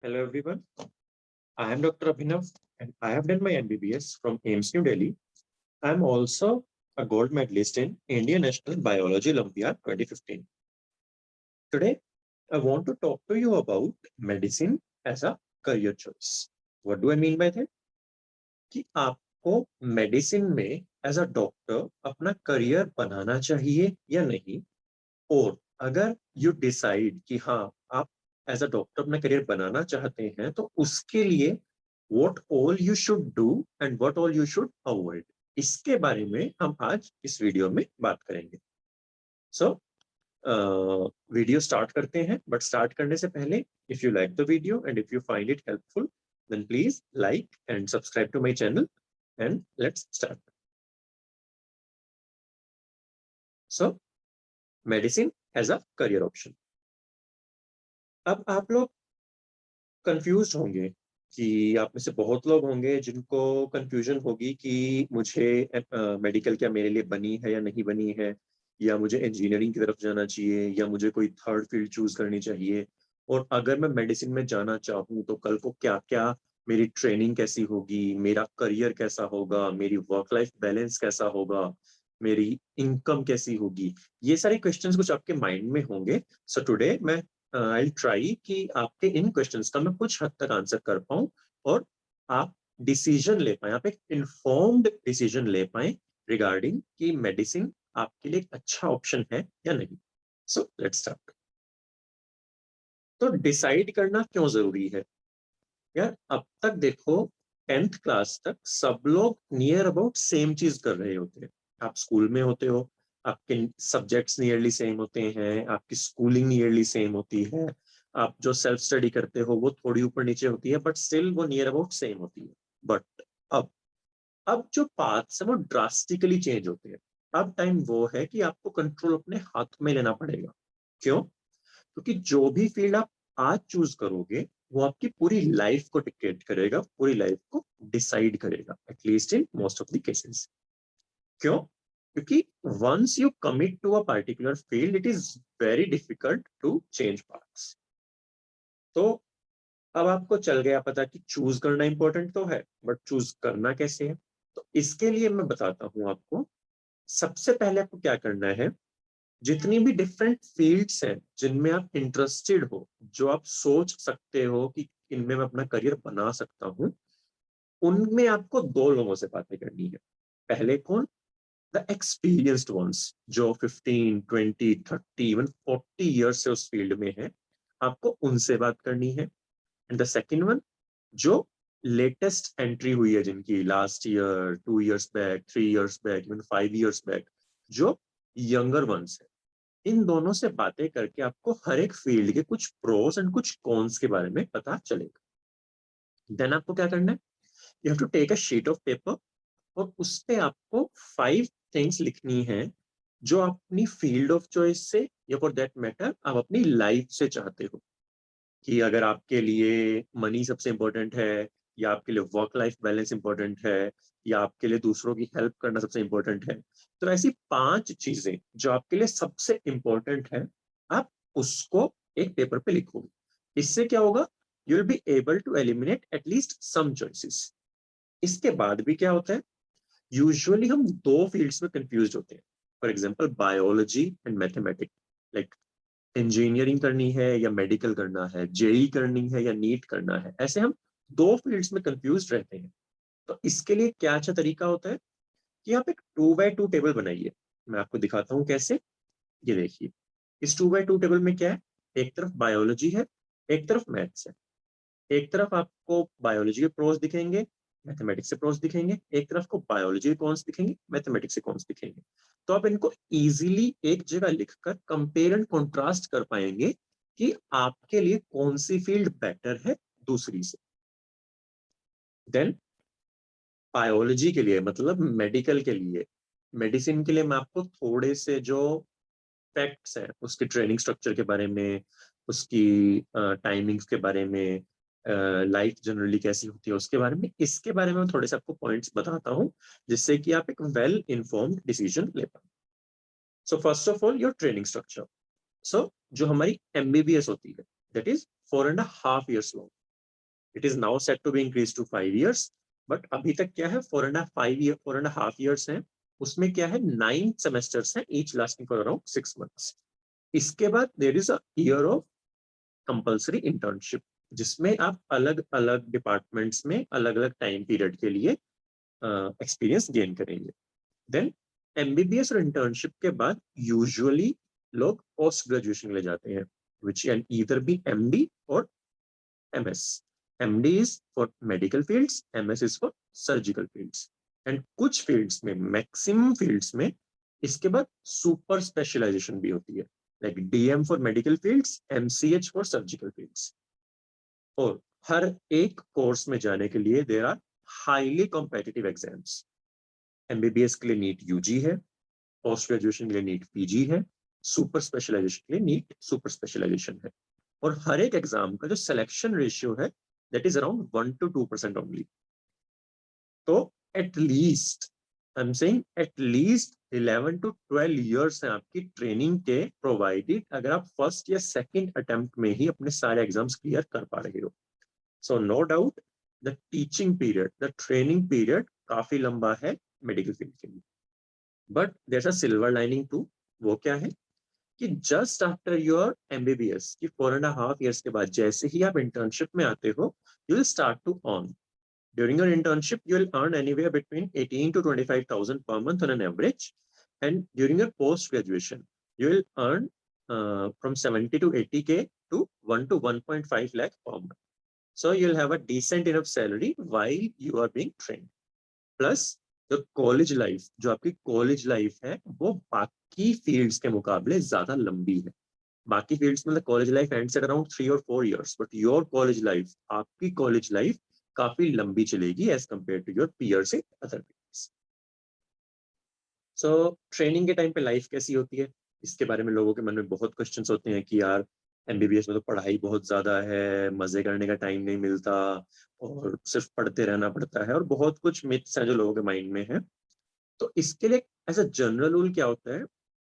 Hello everyone, I am Dr. Abhinav and I have done my MBBS from AIMS New Delhi. I am also a gold medalist in Indian National Biology Olympiad 2015. Today, I want to talk to you about medicine as a career choice. What do I mean by that? कि आपको medicine में as a doctor अपना career बनाना चाहिए या नहीं, और अगर you decide कि हाँ आप एज अ डॉक्टर अपना करियर बनाना चाहते हैं तो उसके लिए what all you should do and what all you should avoid, इसके बारे में हम आज इस वीडियो में बात करेंगे। सो वीडियो स्टार्ट करते हैं, बट स्टार्ट करने से पहले if you like the video and if you find it helpful then please like and subscribe to my channel and let's start. So medicine as a career option. अब आप लोग confuse होंगे कि आप में से बहुत लोग होंगे जिनको कंफ्यूजन होगी कि मुझे मेडिकल क्या मेरे लिए बनी है या नहीं बनी है, या मुझे इंजीनियरिंग की तरफ जाना चाहिए, या मुझे कोई थर्ड फील्ड चूज करनी चाहिए, और अगर मैं मेडिसिन में जाना चाहूँ तो कल को क्या क्या मेरी ट्रेनिंग कैसी होगी, मेरा करियर कैसा होगा, मेरी वर्क लाइफ बैलेंस कैसा होगा, मेरी इनकम कैसी होगी। ये सारे क्वेश्चंस कुछ आपके माइंड में होंगे। सो टुडे मैं आई ट्राई कि आपके इन क्वेश्चंस का मैं कुछ हद तक आंसर कर पाऊं और आप डिसीजन ले पाए, आप एक इन्फॉर्म्ड डिसीजन ले पाए रिगार्डिंग कि मेडिसिन आपके लिए एक अच्छा ऑप्शन है या नहीं। So let's start. तो डिसाइड करना क्यों जरूरी है यार? अब तक देखो, 10th क्लास तक सब लोग नियर अबाउट सेम चीज कर रहे होते हैं। आप स्कूल में होते हो, आपके सब्जेक्ट्स नियरली सेम होते हैं, आपकी स्कूलिंग नियरली सेम होती है, आप जो सेल्फ स्टडी करते हो वो थोड़ी ऊपर नीचे होती है, बट स्टिल वो नियर अबाउट सेम होती है। बट अब अब जो पाथ्स है वो ड्रास्टिकली चेंज होते हैं। अब टाइम वो है कि आपको कंट्रोल अपने हाथ में लेना पड़ेगा। क्यों? क्योंकि जो भी फील्ड आप आज चूज करोगे वो आपकी पूरी लाइफ को डिक्टेट करेगा, पूरी लाइफ को डिसाइड करेगा, at least in most of the cases. क्यों? क्योंकि once you commit to a particular field it is very difficult to change paths. तो अब आपको चल गया पता कि चूज करना इंपॉर्टेंट तो है, बट चूज करना कैसे है। तो इसके लिए मैं बताता हूं आपको। सबसे पहले आपको क्या करना है, जितनी भी डिफरेंट फील्ड्स हैं जिनमें आप इंटरेस्टेड हो, जो आप सोच सकते हो कि इनमें मैं अपना करियर बना सकता हूं, उनमें आपको दो लोगों से बातें करनी है। पहले कौन? द एक्सपीरियंस्ड वंस, जो 15 20 30 इवन 40 ईयर्स से उस फील्ड में है, आपको उनसे बात करनी है। एंड द सेकेंड वन, जो लेटेस्ट एंट्री हुई है, जिनकी last year, 2 years back, 3 years back, even 5 years back, जो यंगर वंस है। इन दोनों से बातें करके आपको हर एक फील्ड के कुछ प्रोस एंड कुछ कॉन्स के बारे में पता चलेगा। देन आपको क्या करना है, you have to take a sheet of paper, और उस पे आपको 5 थिंग्स लिखनी है जो आप अपनी फील्ड ऑफ चॉइस से, या फॉर दैट मैटर आप अपनी लाइफ से चाहते हो। कि अगर आपके लिए मनी सबसे इंपॉर्टेंट है, या आपके लिए वर्क लाइफ बैलेंस इंपॉर्टेंट है, या आपके लिए दूसरों की हेल्प करना सबसे इंपॉर्टेंट है, तो ऐसी 5 चीजें जो आपके लिए सबसे इंपॉर्टेंट है, आप उसको एक पेपर पे लिखोगे। इससे क्या होगा, you will be able to eliminate at least some choices. इसके बाद भी क्या होता है, यूजुअली हम दो फील्ड्स में कंफ्यूज होते हैं। For example biology and mathematics. Like engineering करनी है या मेडिकल करना है, जेई करनी है या नीट करना है, ऐसे हम दो फील्ड्स में कंफ्यूज रहते हैं। तो इसके लिए क्या अच्छा तरीका होता है कि आप एक 2x2 टेबल बनाइए। मैं आपको दिखाता हूँ कैसे। ये देखिए, इस 2x2 टेबल में क्या है, एक तरफ बायोलॉजी है, एक तरफ मैथ्स है। एक तरफ आपको बायोलॉजी के प्रोस दिखेंगे, मैथमेटिक्स से प्रोस दिखेंगे, एक तरफ को बायोलॉजी के कॉन्स दिखेंगे, मैथमेटिक्स से कॉन्स दिखेंगे। तो आप इनको इजीली एक जगह लिखकर कंपेयर एंड कंट्रास्ट कर पाएंगे कि आपके लिए कौन सी फील्ड बेटर है दूसरी से। देन बायोलॉजी के लिए, मतलब मेडिकल के लिए, मेडिसिन के लिए मैं आपको थोड़े से जो फैक्ट्स हैं उसके ट्रेनिंग स्ट्रक्चर के बारे में, उसकी टाइमिंग्स के बारे में, लाइफ जनरली कैसी होती है उसके बारे में, इसके बारे में मैं थोड़े से आपको पॉइंट्स बताता हूँ, जिससे कि आप एक वेल इन्फॉर्म्ड डिसीजन ले पाए। So first of all your training structure. So जो हमारी एमबीबीएस होती है, that is 4.5 years long. It is now set to be increase to 5 years, but अभी तक क्या है 4.5 years हैं, उसमें क्या है 9 semesters हैं, each lasting for around 6 months। इसके बाद there is a year of compulsory internship, जिसमें आप अलग अलग डिपार्टमेंट्स में अलग अलग टाइम पीरियड के लिए एक्सपीरियंस गेन करेंगे। देन एमबीबीएस और इंटर्नशिप के बाद यूजुअली लोग पोस्ट ग्रेजुएशन ले जाते हैं, which can either be MD or MS. MD is for medical fields, MS is for surgical fields. And कुछ फील्ड्स में, मैक्सिमम फील्ड्स में इसके बाद सुपर स्पेशलाइजेशन भी होती है, like DM for medical fields, MCh for surgical fields. और हर एक कोर्स में जाने के लिए there are highly competitive exams. MBBS के लिए नीट यूजी है, पोस्ट ग्रेजुएशन के लिए नीट पीजी है, सुपर स्पेशलाइजेशन के लिए नीट सुपर स्पेशलाइजेशन है। और हर एक एग्जाम का जो सिलेक्शन रेशियो है that is around 1 to 2% only. तो at least I am saying at least 11 to 12 years है आपकी ट्रेनिंग के प्रोवाइडेड, अगर आप फर्स्ट या सेकंड अटेम्प्ट में ही अपने सारे एग्जाम्स क्लियर कर पा रहे हो। So no doubt the teaching period, the training period काफी लंबा है मेडिकल फील्ड के लिए। But there a silver lining too, वो क्या है कि जस्ट आफ्टर योर एमबीबीएस की 4.5 years के बाद जैसे ही आप इंटर्नशिप में आते हो, you will start to earn. During your internship you will earn anywhere between 18 to 25,000 per month on an average, and during your post graduation you will earn from 70 to 80K to 1 to 1.5 lakh per month. So you'll have a decent enough salary while you are being trained. Plus जो college life, जो आपकी college life है वो बाकी fields के मुकाबले ज्यादा लंबी है। बाकी फील्ड्स में college life ends at around 3 or 4 years, but your college life, आपकी कॉलेज लाइफ काफी लंबी चलेगी as compare to your peers in other fields. So training के टाइम पे लाइफ कैसी होती है, इसके बारे में लोगों के मन में बहुत क्वेश्चंस होते हैं कि यार एमबीबीएस में तो पढ़ाई बहुत ज्यादा है, मजे करने का टाइम नहीं मिलता और सिर्फ पढ़ते रहना पड़ता है, और बहुत कुछ मिथ्स हैं जो लोगों के माइंड में है। तो इसके लिए एज अ जनरल रूल क्या होता है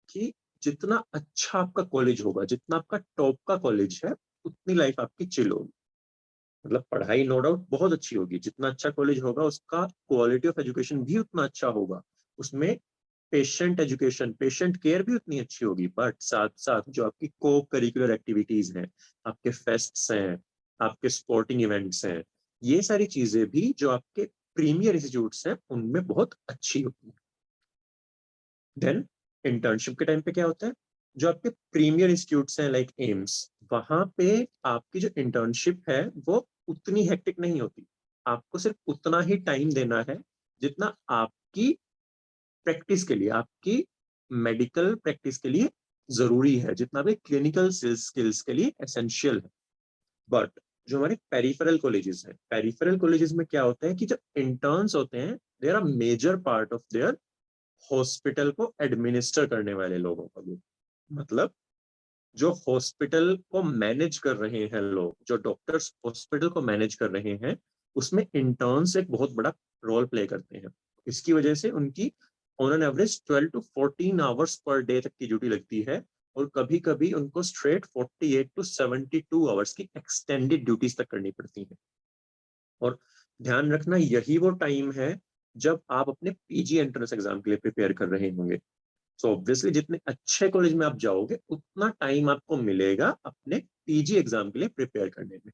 कि जितना अच्छा आपका कॉलेज होगा, जितना आपका टॉप का कॉलेज है, उतनी लाइफ आपकी चिल होगी। मतलब पढ़ाई नो डाउट बहुत अच्छी होगी, जितना अच्छा कॉलेज होगा उसका क्वालिटी ऑफ एजुकेशन भी उतना अच्छा होगा, उसमें पेशेंट एजुकेशन, पेशेंट केयर भी उतनी अच्छी होगी। बट साथ साथ जो आपकी को करिकुलर एक्टिविटीज हैं, आपके फेस्ट्स हैं, आपके स्पोर्टिंग इवेंट्स हैं, ये सारी चीजें भी जो आपके प्रीमियर इंस्टीट्यूट्स हैं उनमें बहुत अच्छी होती है। देन इंटर्नशिप के टाइम पे क्या होता है, जो आपके प्रीमियर इंस्टीट्यूट्स हैं लाइक एम्स, वहां पे आपकी जो इंटर्नशिप है वो उतनी हेक्टिक नहीं होती। आपको सिर्फ उतना ही टाइम देना है जितना आपकी प्रैक्टिस के लिए, आपकी मेडिकल प्रैक्टिस के लिए जरूरी है, जितना भी क्लिनिकल स्किल्स के लिए एसेंशियल है। बट जो हमारे पेरिफेरल कॉलेजेस हैं, पेरिफेरल कॉलेजेस में क्या होता है कि जो इंटर्न्स होते हैं they are a major part of their hospital को एडमिनिस्टर करने वाले लोगों का ग्रुप। मतलब जो हॉस्पिटल को मैनेज कर रहे हैं लोग, जो डॉक्टर्स हॉस्पिटल को मैनेज कर रहे हैं, उसमें इंटर्न्स एक बहुत बड़ा रोल प्ले करते हैं। इसकी वजह से उनकी on an average 12 to 14 hours per day तक की ड्यूटी लगती है, और कभी कभी उनको स्ट्रेट 48 to 72 hours की एक्सटेंडेड ड्यूटीज तक करनी पड़ती है। और ध्यान रखना यही वो टाइम है जब आप अपने पीजी एंट्रेंस एग्जाम के लिए प्रिपेयर कर रहे होंगे। सो ऑब्वियसली जितने अच्छे कॉलेज में आप जाओगे उतना टाइम आपको मिलेगा अपने पीजी एग्जाम के लिए प्रिपेयर करने में।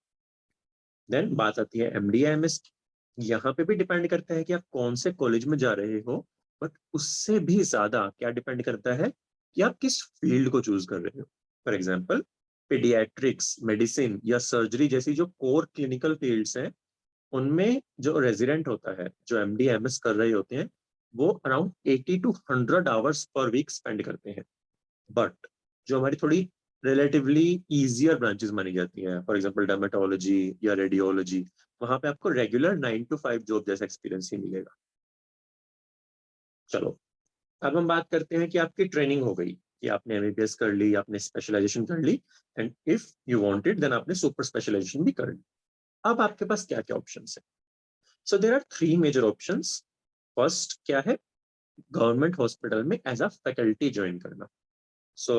देन बात आती है एमडी एमएस की। यहाँ पे भी डिपेंड करता है कि आप कौन से कॉलेज में जा रहे हो, बट उससे भी ज्यादा क्या डिपेंड करता है कि आप किस फील्ड को चूज कर रहे हो। फॉर एग्जाम्पल पीडियाट्रिक्स, मेडिसिन या सर्जरी जैसी जो कोर क्लिनिकल फील्ड्स हैं, उनमें जो रेजिडेंट होता है, जो एमडी एमएस कर रहे होते हैं, वो around 80 to 100 hours per week spend करते हैं। बट जो हमारी थोड़ी रिलेटिवली इजियर ब्रांचेस मानी जाती हैं, फॉर एग्जांपल डर्मेटोलॉजी या रेडियोलॉजी, वहां पे आपको रेगुलर 9 to 5 जॉब जैसा एक्सपीरियंस ही मिलेगा। चलो अब हम बात करते हैं कि आपकी ट्रेनिंग हो गई, कि आपने एमबीबीएस कर ली, आपने स्पेशलाइजेशन कर ली, and if you wanted then आपने सुपर स्पेशलाइजेशन भी कर ली। अब आपके पास क्या क्या ऑप्शन है? So there are 3 major options. First क्या है, गवर्नमेंट हॉस्पिटल में एज अ फैकल्टी ज्वाइन करना। सो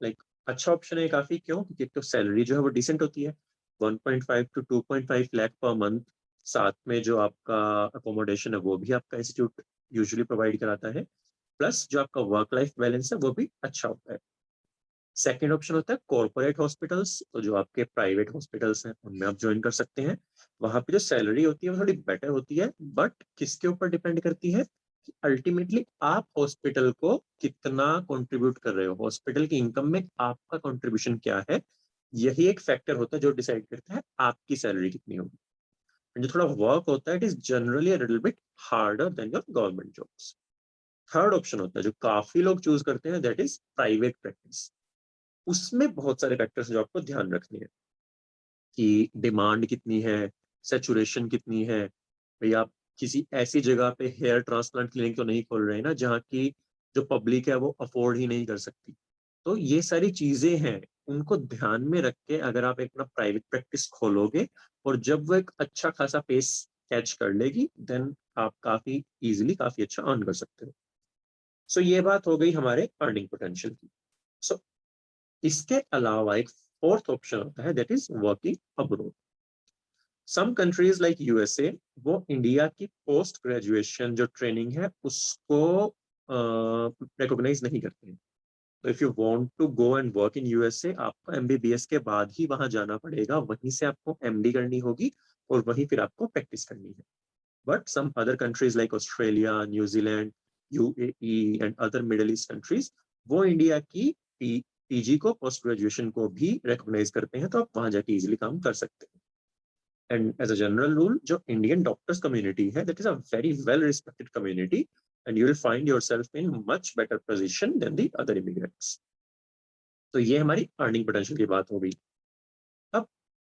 लाइक अच्छा ऑप्शन है काफी, क्यों? क्योंकि एक तो सैलरी जो है वो डिसेंट होती है, 1.5 to 2.5 लाख पर मंथ, साथ में जो आपका अकोमोडेशन है वो भी आपका इंस्टीट्यूट यूजुअली प्रोवाइड कराता है, प्लस जो आपका वर्क लाइफ बैलेंस है वो भी अच्छा होता है। सेकेंड ऑप्शन होता है कॉर्पोरेट हॉस्पिटल्स, तो जो आपके प्राइवेट हॉस्पिटल्स हैं उनमें आप ज्वाइन कर सकते हैं। वहां पे जो सैलरी होती है वो थोड़ी बेटर होती है, बट किसके ऊपर डिपेंड करती है कि अल्टीमेटली आप हॉस्पिटल को कितना कंट्रीब्यूट कर रहे हो, हॉस्पिटल की इनकम में आपका कंट्रीब्यूशन क्या है, यही एक फैक्टर होता है जो डिसाइड करता है आपकी सैलरी कितनी होगी। जो थोड़ा वर्क होता है it is generally little bit harder than your government jobs. Third option होता है जो काफी लोग चूज करते हैं, दैट इज प्राइवेट प्रैक्टिस। उसमें बहुत सारे फैक्टर्स जो आपको ध्यान रखने हैं कि डिमांड कितनी है, सेचुरेशन कितनी है, भाई आप किसी ऐसी जगह पे हेयर ट्रांसप्लांट क्लिनिक तो नहीं खोल रहे हैं ना जहाँ की जो पब्लिक है वो अफोर्ड ही नहीं कर सकती। तो ये सारी चीजें हैं, उनको ध्यान में रख के अगर आप एक अपना प्राइवेट प्रैक्टिस खोलोगे और जब वो एक अच्छा खासा पेस कैच कर लेगी, देन आप काफी इजीली काफी अच्छा अर्न कर सकते हो। सो ये बात हो गई हमारे अर्निंग पोटेंशियल की। सो इसके अलावा एक फोर्थ ऑप्शन होता है, that is working abroad. Some countries like USA वो इंडिया की पोस्ट ग्रेजुएशन जो ट्रेनिंग है उसको रिकॉग्नाइज नहीं करते हैं। तो if you want to go and work in USA, आपको एमबीबीएस के बाद ही वहां जाना पड़ेगा, वहीं से आपको एमडी करनी होगी और वहीं फिर आपको प्रैक्टिस करनी है। But some other countries like Australia, New Zealand, UAE and other Middle East countries वो इंडिया की पीजी को, पोस्ट ग्रेजुएशन को भी रिकॉग्नाइज करते हैं, तो आप वहां जाके इजीली काम कर सकते हैं। And as a general rule जो इंडियन डॉक्टर्स कम्युनिटी है that is a very well respected community, and you will find yourself in much better position than the other immigrants. तो ये हमारी अर्निंग पोटेंशियल की बात हो गई। अब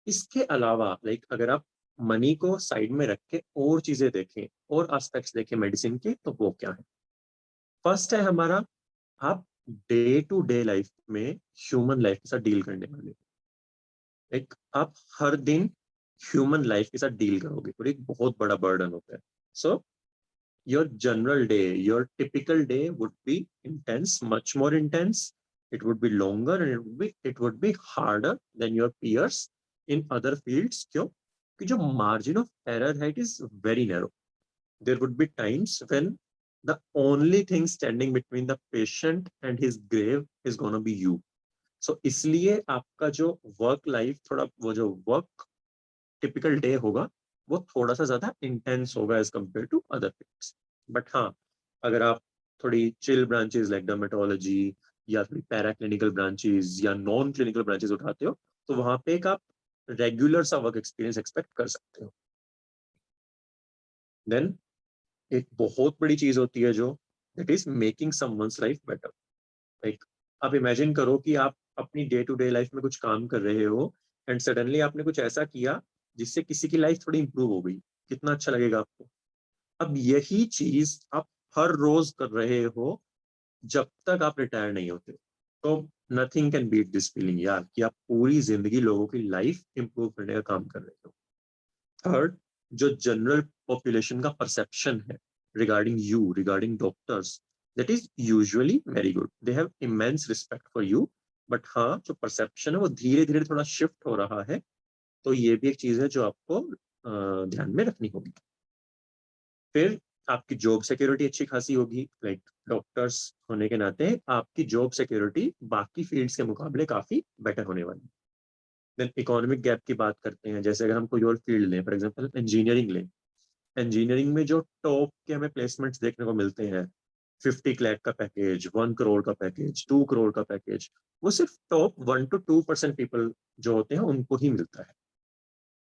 इसके अलावा अगर आप मनी को साइड में रख के और चीजें देखें और एस्पेक्ट्स देखें मेडिसिन के, तो वो क्या है? फर्स्ट है हमारा, आप डे टू डे लाइफ में ह्यूमन लाइफ के साथ डील करने वाले। आप हर दिन ह्यूमन लाइफ के साथ डील करोगे और एक बहुत बड़ा बर्डन होता है। So your general day, your typical day would be intense, much more intense. it would be longer and it would be harder than your peers in other fields। क्यों? कि जो margin of error है it is very narrow। there would be times when the only thing standing between the patient and his grave is gonna be you। so इसलिए आपका जो work life थोड़ा, वो जो वर्क टिपिकल डे होगा वो थोड़ा सा ज्यादा इंटेंस होगा as compare to other fields. But हाँ, अगर आप थोड़ी चिल ब्रांचेस लाइक डर्मेटोलॉजी या थोड़ी पैरा क्लिनिकल ब्रांचेस या नॉन क्लिनिकल ब्रांचेस उठाते हो, तो वहां पे एक आप रेगुलर सा वर्क एक्सपीरियंस एक्सपेक्ट कर सकते हो। देन एक बहुत बड़ी चीज होती है जो, that is making someone's life better. आप इमेजिन करो कि आप अपनी डे टू डे लाइफ में कुछ काम कर रहे हो एंड सडनली आपने कुछ ऐसा किया जिससे किसी की लाइफ थोड़ी इंप्रूव हो गई, कितना अच्छा लगेगा आपको? अब यही चीज आप हर रोज कर रहे हो जब तक आप रिटायर नहीं होते। तो nothing can beat this feeling यार, कि आप पूरी जिंदगी लोगों की लाइफ इंप्रूव करने का काम कर रहे हो। थर्ड, जो जनरल पॉपुलेशन का परसेप्शन है regarding you, regarding doctors, that is usually very good, they have immense respect for you. But हाँ, जो परसेप्शन है वो धीरे धीरे थोड़ा शिफ्ट हो रहा है, तो ये भी एक चीज है जो आपको ध्यान में रखनी होगी। फिर आपकी जॉब सिक्योरिटी अच्छी खासी होगी, डॉक्टर्स होने के नाते आपकी जॉब सिक्योरिटी बाकी फील्ड्स के मुकाबले काफी बेटर होने वाली। देन इकोनॉमिक गैप की बात करते हैं, जैसे अगर हम कोई और फील्ड लें, फॉर एग्जांपल इंजीनियरिंग लें। इंजीनियरिंग में जो टॉप के हमें प्लेसमेंट्स देखने को मिलते हैं, 50 लाख का पैकेज, 1 करोड़ का पैकेज, 2 करोड़ का पैकेज, वो सिर्फ टॉप 1 to 2% पीपल जो होते हैं उनको ही मिलता है।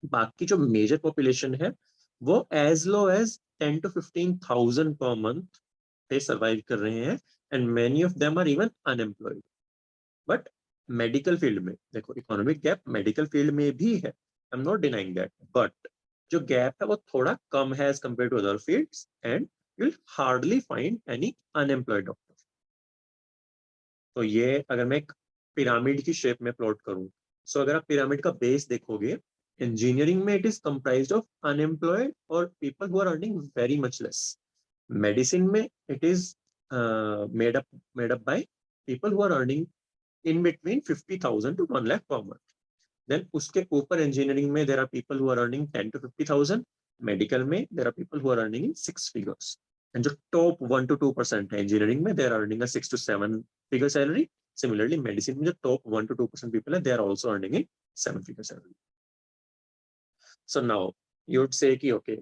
बाकी जो मेजर पॉपुलेशन है वो as low as 10 to 15 thousand per month पे सर्वाइव कर रहे हैं, and many of them are even unemployed. But medical field में देखो, इकोनॉमिक गैप मेडिकल फील्ड में भी है, I am not denying that, but जो गैप है वो थोड़ा कम है as compare to other fields, and you will hardly find any unemployed doctor. तो ये अगर मैं एक पिरामिड की शेप में प्लॉट करूं, सो अगर आप पिरामिड का बेस देखोगे, इंजीनियरिंग में it is comprised of unemployed और people who are earning very much less. Medicine में it is made up by people who are earning in between 50,000 to 1 lakh per month। Then उसके ऊपर engineering में there are people who are earning 10 to 50,000, medical में there are people who are earning in 6 figures, and जो top 1 to 2% है engineering में, दे are earning a 6 to 7 figure salary. Similarly medicine में जो top 1 to 2% people है, they are also earning in 7 figure salary. So now you would say कि okay,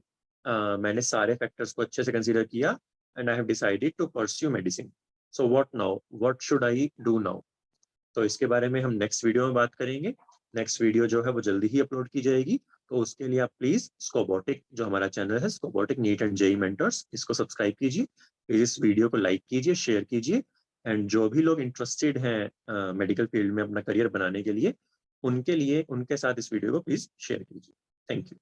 मैंने सारे factors को अच्छे से कंसीडर किया and I have decided to pursue medicine. So what now, what should I do now? तो इसके बारे में हम नेक्स्ट वीडियो में बात करेंगे. नेक्स्ट वीडियो जो है वो जल्दी ही अपलोड की जाएगी. तो उसके लिए आप प्लीज स्कोबोटिक, जो हमारा चैनल है स्कोबोटिक नीट एंड जेई मेंटर्स, इसको सब्सक्राइब कीजिए. प्लीज इस वीडियो को लाइक कीजिए, शेयर कीजिए, एंड जो भी लोग इंटरेस्टेड हैं मेडिकल फील्ड में अपना करियर बनाने के लिए, उनके लिए उनके साथ इस वीडियो को प्लीज शेयर कीजिए. Thank you.